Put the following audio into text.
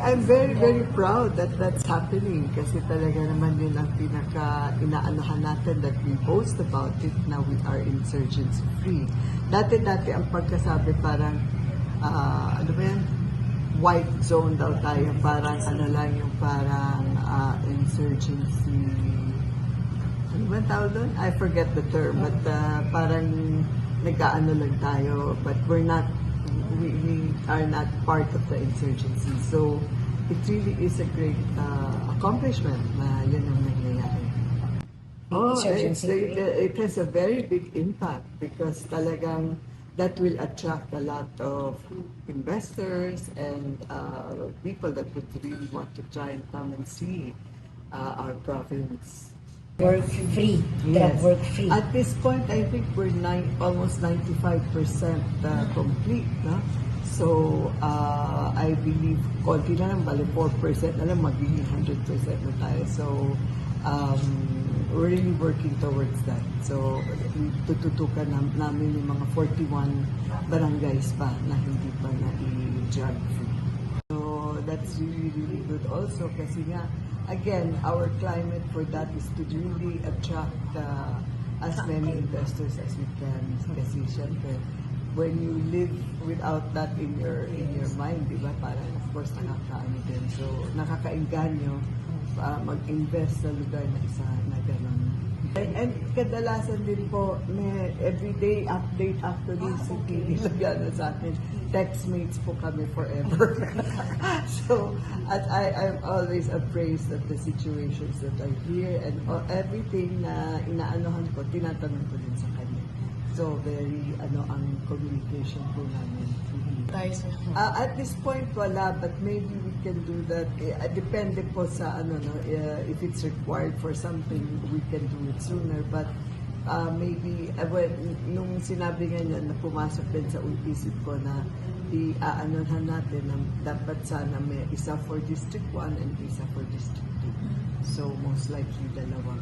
I'm very, very proud that that's happening kasi talaga naman yun ang inaanohan natin that we boast about it. Now we are insurgency free. Dati ang pagkasabi parang, ano ba yan? White zone daw tayo. Parang ano lang yung parang insurgency. Ano ba tawag doon? I forget the term. But parang nagkaano lang tayo. But we are not part of the insurgency. So, it really is a great accomplishment na yun ang nangyayari. Oh, it has a very big impact because talagang that will attract a lot of investors and people that would really want to try and come and see our province. Work free. Yes. Work free. At this point, I think we're almost 95% complete. No? So, I believe, konti na lang, bali 4% na lang, magiging 100% na tayo. So, we're really working towards that. So, tututukan namin yung mga 41 barangays pa na hindi pa na-drug free. So, that's really, really good also kasi nga, again, our climate for that is to really attract as many investors as we can. Kasi syempre, when you live without that in your mind, di ba? Parang of course nakakaano din. So, nakakainganyo mag-invest sa lugar na isa na gano'n. And kadalasan din po, may everyday update actually si TV Lagana sa akin. Textmates po kami forever. So, at I'm always appraised of the situations that are here and everything na inaanohan ko, tinatanong ko din sa kanya. So, very, ang communication po namin. At this point, wala, but maybe we can do that. Depende po sa, if it's required for something, we can do it sooner. But maybe, nung sinabi nga niya na pumasok din sa isip ko na i-aanohan natin na dapat sana may isa for District 1 and isa for District 2. So, most likely, dalawang